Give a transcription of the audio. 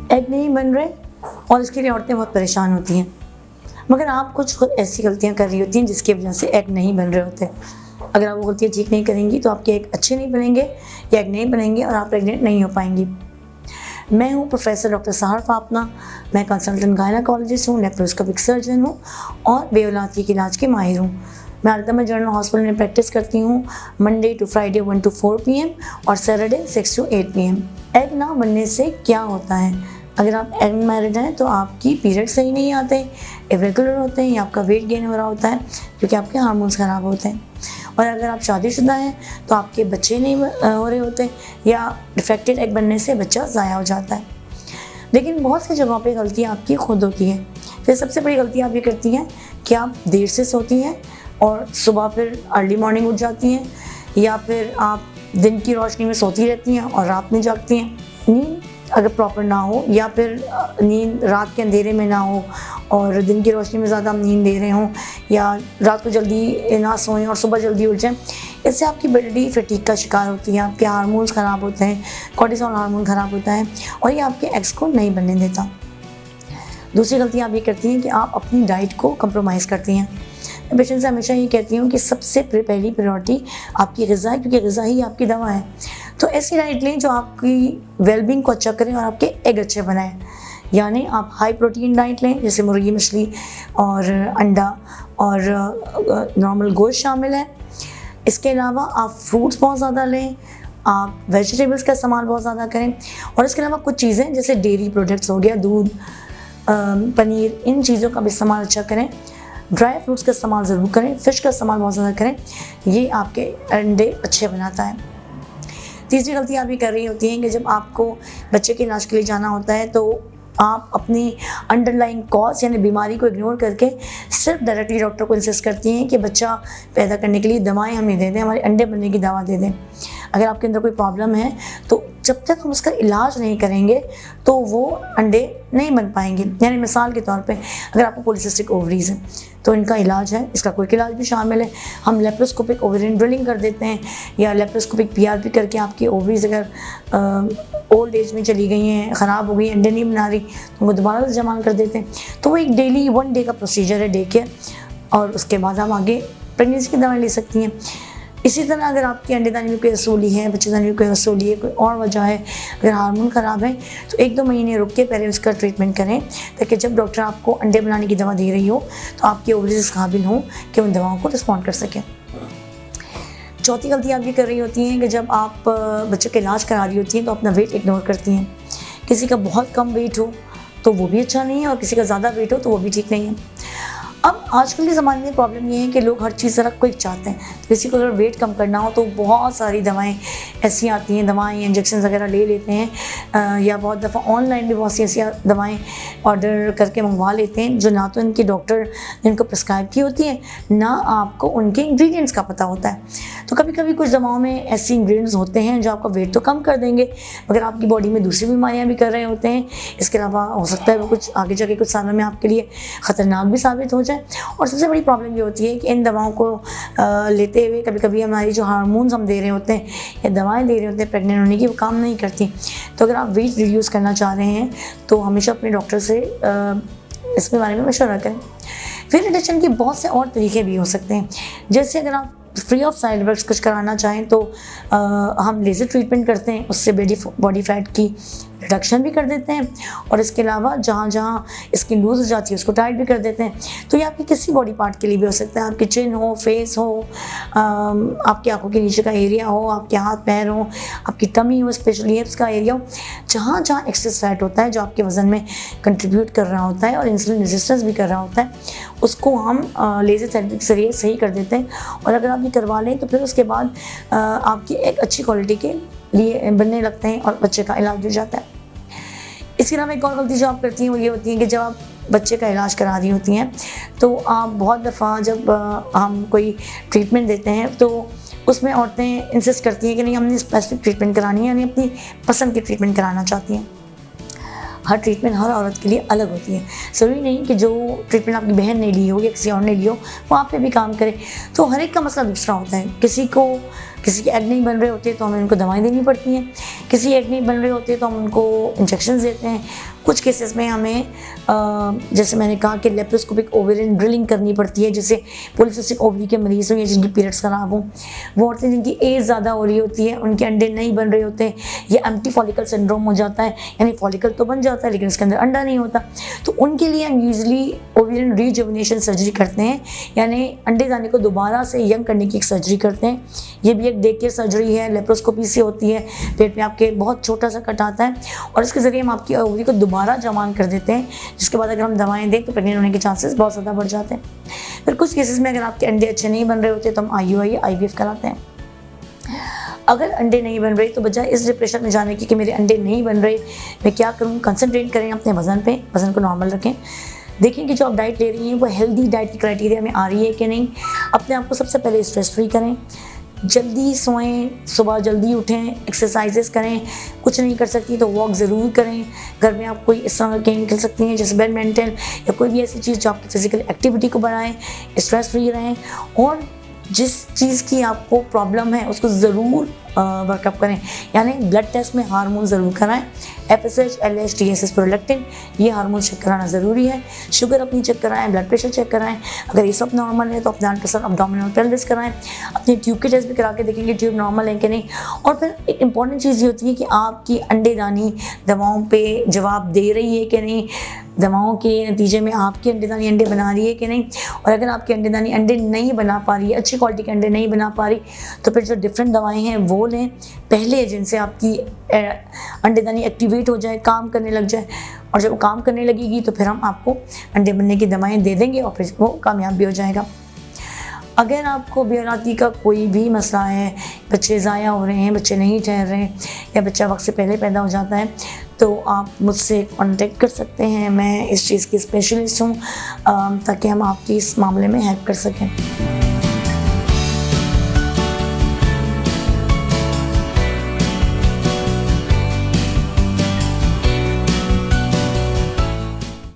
Egg नहीं बन रहे और इसके लिए औरतें बहुत परेशान होती हैं, मगर आप कुछ खुद ऐसी गलतियां कर रही होती हैं जिसकी वजह से एग नहीं बन रहे होते। अगर आप वो गलतियाँ ठीक नहीं करेंगी तो आपके एग अच्छे नहीं बनेंगे या एग नहीं बनेंगे और आप प्रेग्नेंट नहीं हो पाएंगी। मैं हूँ प्रोफेसर डॉक्टर सहर फापना। मैं कंसल्टेंट गायनाकोलॉजिस्ट हूँ, लेप्रोस्कोपिक सर्जन हूँ और बेऔलादगी के इलाज के माहिर हूँ। मैं अल्तमत जनरल हॉस्पिटल में प्रैक्टिस करती हूँ Monday to Friday 1 to 4 PM और सैटरडे 6 to 8 PM। एग ना बनने से क्या होता है? अगर आप अनमैरिड हैं तो आपकी पीरियड सही नहीं आते, इरेगुलर होते हैं या आपका वेट गेन हो रहा होता है क्योंकि आपके हार्मोन्स ख़राब होते हैं। और अगर आप शादीशुदा हैं तो आपके बच्चे नहीं हो रहे होते या डिफेक्टेड एग बनने से बच्चा ज़ाया हो जाता है। लेकिन बहुत सी जगहों पे गलतियाँ आपकी खुद होती हैं। फिर सबसे बड़ी गलती आप ये करती हैं कि आप देर से सोती हैं और सुबह फिर अर्ली मॉर्निंग उठ जाती हैं, या फिर आप दिन की रोशनी में सोती रहती हैं और रात में जागती हैं। नींद अगर प्रॉपर ना हो या फिर नींद रात के अंधेरे में ना हो और दिन की रोशनी में ज़्यादा हम नींद दे रहे हों, या रात को जल्दी ना सोएं और सुबह जल्दी उठ जाएं, इससे आपकी बॉडी फटीग का शिकार होती है, आपके हार्मोन्स ख़राब होते हैं, कोर्टिसोल हार्मोन ख़राब होता है और ये आपके एग्स को नहीं बनने देता। दूसरी गलती आप ये करती हैं कि आप अपनी डाइट को कंप्रोमाइज़ करती हैं। मैं पेशेंट से हमेशा ये कहती हूँ कि सबसे पहली प्रायोरिटी आपकी ग़िज़ा है, क्योंकि ग़िज़ा ही आपकी दवा है। तो ऐसी डाइट लें जो आपकी वेलबींग को अच्छा करें और आपके एग अच्छे बनाएं। यानी आप हाई प्रोटीन डाइट लें, जैसे मुर्गी, मछली और अंडा और नॉर्मल गोश्त शामिल है। इसके अलावा आप फ्रूट्स बहुत ज़्यादा लें, आप वेजिटेबल्स का इस्तेमाल बहुत ज़्यादा करें और इसके अलावा कुछ चीज़ें जैसे डेयरी प्रोडक्ट्स हो गया, दूध, पनीर, इन चीज़ों का भी इस्तेमाल अच्छा करें। ड्राई फ्रूट्स का इस्तेमाल ज़रूर करें, फ़िश का इस्तेमाल बहुत ज़्यादा करें, ये आपके अंडे अच्छे बनाता है। तीसरी गलती आप ये कर रही होती हैं कि जब आपको बच्चे के इलाज के लिए जाना होता है तो आप अपनी अंडरलाइंग कॉज यानी बीमारी को इग्नोर करके सिर्फ डायरेक्टली डॉक्टर को इंसिस्ट करती हैं कि बच्चा पैदा करने के लिए दवाएं हमें दे दें, हमारे अंडे बनने की दवा दे दें। अगर आपके अंदर कोई प्रॉब्लम है तो जब तक हम उसका इलाज नहीं करेंगे तो वो अंडे नहीं बन पाएंगे। यानी मिसाल के तौर पे अगर आपको पॉलीसिस्टिक ओवरीज है तो इनका इलाज है, इसका कोई इलाज भी शामिल है। हम लेप्रोस्कोपिक ओवेरियन ड्रिलिंग कर देते हैं या लेप्रोस्कोपिक PRP करके आपकी ओवरीज अगर ओल्ड एज में चली गई हैं, ख़राब हो गई, अंडे नहीं बना रही, तो उनको दोबारा से जमा कर देते हैं। तो वो एक डेली 1 डे का प्रोसीजर है, डे केयर, और उसके बाद हम आगे प्रेगनेंसी की दवाएँ ले सकती हैं। इसी तरह अगर आपकी अंडेदानी में कोई रसौली है, बच्चेदानी में कोई रसौली है, कोई और वजह है, अगर हार्मोन ख़राब है तो 1-2 महीने रुक के पहले उसका ट्रीटमेंट करें, ताकि जब डॉक्टर आपको अंडे बनाने की दवा दे रही हो तो आपके ओवरीज इस काबिल हों कि उन दवाओं को रिस्पॉन्ड कर सकें। चौथी गलती आप ये कर रही होती हैं कि जब आप बच्चे का इलाज करा रही होती हैं तो अपना वेट इग्नोर करती हैं। किसी का बहुत कम वेट हो तो वो भी अच्छा नहीं है और किसी का ज़्यादा वेट हो तो वो भी ठीक नहीं है। अब आजकल के ज़माने में प्रॉब्लम ये है कि लोग हर चीज़ ज़रा क्विक चाहते हैं। तो किसी को अगर वेट कम करना हो तो बहुत सारी दवाएं ऐसी आती हैं, दवाएं इंजेक्शन वगैरह ले लेते हैं, या बहुत दफ़ा ऑनलाइन भी बहुत सी ऐसी दवाएं ऑर्डर करके मंगवा लेते हैं जो ना तो इनके डॉक्टर ने इनको प्रिस्क्राइब की होती है, ना आपको उनके इंग्रेडिएंट्स का पता होता है। तो कभी कभी कुछ दवाओं में ऐसे इंग्रेडिएंट्स होते हैं जो आपका वेट तो कम कर देंगे मगर आपकी बॉडी में दूसरी बीमारियाँ भी कर रहे होते हैं। इसके अलावा हो सकता है वो कुछ आगे जाके कुछ सालों में आपके लिए ख़तरनाक भी साबित हो जाए। और सबसे बड़ी प्रॉब्लम ये होती है कि इन दवाओं को लेते हुए कभी कभी हमारी जो हार्मोन्स हम दे रहे होते हैं या दवाएं दे रहे होते हैं प्रेग्नेंट होने की, वो काम नहीं करती। तो अगर आप वेट रिड्यूस करना चाह रहे हैं तो हमेशा अपने डॉक्टर से इसके बारे में मशवरा करें। फिर रिडक्शन के बहुत से और तरीके भी हो सकते हैं, जैसे अगर आप फ्री ऑफ साइड इफेक्ट्स कुछ कराना चाहें तो हम लेज़र ट्रीटमेंट करते हैं, उससे बॉडी फैट की रिडक्शन भी कर देते हैं और इसके अलावा जहाँ जहाँ स्किन लूज हो जाती है उसको टाइट भी कर देते हैं। तो ये आपके किसी बॉडी पार्ट के लिए भी हो सकता है, आपकी चिन हो, फेस हो, आपकी आंखों के नीचे का एरिया हो, आपके हाथ पैर हो, आपकी टमी हो, स्पेशली हिप्स का एरिया हो, जहाँ जहाँ एक्सेस फैट होता है जो आपके वज़न में कंट्रीब्यूट कर रहा होता है और इंसुलिन रेजिस्टेंस भी कर रहा होता है, उसको हम लेज़र थेरेपी के जरिए सही कर देते हैं। और अगर आप ये करवा लें तो फिर उसके बाद आपकी एक अच्छी क्वालिटी के लिए बनने लगते हैं और बच्चे का इलाज हो जाता है। इसके अलावा एक और गलती जो आप करती हैं वो ये होती है कि जब आप बच्चे का इलाज करा रही होती हैं तो आप बहुत दफ़ा जब हम कोई ट्रीटमेंट देते हैं तो उसमें औरतें इंसिस्ट करती हैं कि नहीं हमने स्पेसिफिक ट्रीटमेंट करानी है, यानी अपनी पसंद की ट्रीटमेंट कराना चाहती हैं। हर ट्रीटमेंट हर औरत के लिए अलग होती है। ज़रूरी नहीं कि जो ट्रीटमेंट आपकी बहन ने ली हो या किसी और ने ली हो वो आप पे भी काम करे। तो हर एक का मसला दूसरा होता है। किसी को किसी के एग नहीं बन रहे होते तो हमें उनको दवाएं देनी पड़ती हैं, किसी एग नहीं बन रहे होते तो हम उनको इंजेक्शन देते हैं। कुछ केसेस में हमें जैसे मैंने कहा कि लेप्रोस्कोपिक ओवेरियन ड्रिलिंग करनी पड़ती है, जैसे पॉलीसिस्टिक ओवरी के मरीज़ हों या जिनकी पीरियड्स ख़राब हों, वो औरतें जिनकी एज ज़्यादा हो रही होती है, उनके अंडे नहीं बन रहे होते, या एम्प्टी फॉलिकल सिंड्रोम हो जाता है, यानी फॉलिकल तो बन जाता है लेकिन उसके अंदर अंडा नहीं होता, तो उनके लिए हम यूजली ओवेरियन रीजुविनेशन सर्जरी करते हैं, यानी अंडे दाने को दोबारा से यंग करने की एक सर्जरी करते हैं। ये भी एक डे केयर सर्जरी है, लेप्रोस्कोपी से होती है, पेट में आपके बहुत छोटा सा कट आता है और इसके ज़रिए हम आपकी ओवरी को दोबारा जवान कर देते हैं, जिसके बाद अगर हम दवाएं दें तो प्रेग्नेंट होने के चांसेस बहुत ज़्यादा बढ़ जाते हैं। फिर कुछ केसेस में अगर आपके अंडे अच्छे नहीं बन रहे होते तो हम IUI कराते हैं। अगर अंडे नहीं बन रहे तो बजाय इस डिप्रेशन में जाने की कि मेरे अंडे नहीं बन रहे, मैं क्या करूँ, कंसंट्रेट करें अपने वज़न पे, वज़न को नॉर्मल रखें, देखें कि जो आप डाइट ले रही हैं वो हेल्दी डाइट की क्राइटेरिया में आ रही है कि नहीं। अपने आप को सबसे पहले स्ट्रेस फ्री करें, जल्दी सोएं, सुबह जल्दी उठें, एक्सरसाइजेस करें, कुछ नहीं कर सकती तो वॉक ज़रूर करें। घर में आप कोई इस तरह के गेम खेल सकती हैं जैसे बैडमिंटन या कोई भी ऐसी चीज़ जो आपकी फिजिकल एक्टिविटी को बढ़ाएं, स्ट्रेस फ्री रहें, और जिस चीज़ की आपको प्रॉब्लम है उसको ज़रूर वर्कअप करें, यानी ब्लड टेस्ट में हार्मोन ज़रूर कराएं, FSH, LH, TSH, प्रोलैक्टिन, ये हार्मोन चेक कराना ज़रूरी है। शुगर अपनी चेक कराएं, ब्लड प्रेशर चेक कराएं, अगर ये सब नॉर्मल है तो अपना अल्ट्रासाउंड अब्डोमिनल पेल्विस कराएं, अपनी ट्यूब के टेस्ट भी करा के देखेंगे ट्यूब नॉर्मल है कि नहीं। और फिर एक इंपॉर्टेंट चीज़ ये होती है कि आपकी अंडेदानी दवाओं पे जवाब दे रही है कि नहीं, दवाओं के नतीजे में आपकी अंडेदानी अंडे बना रही है कि नहीं, और अगर आपकी अंडेदानी अंडे नहीं बना पा रही है, अच्छी क्वालिटी के अंडे नहीं बना पा रही, तो फिर जो डिफरेंट दवाएं हैं वो लें पहले, जिनसे आपकी अंडेदानी एक्टिवेट हो जाए, काम करने लग जाए, और जब काम करने लगेगी तो फिर हम आपको अंडे बनने की दवाएं दे देंगे और फिर वो कामयाब भी हो जाएगा। अगर आपको बेऔलादी का कोई भी मसला है, बच्चे ज़ाया हो रहे हैं, बच्चे नहीं ठहर रहे हैं, या बच्चा वक्त से पहले पैदा हो जाता है, तो आप मुझसे कांटेक्ट कर सकते हैं। मैं इस चीज़ की स्पेशलिस्ट हूँ ताकि हम आपकी इस मामले में हेल्प कर सकें।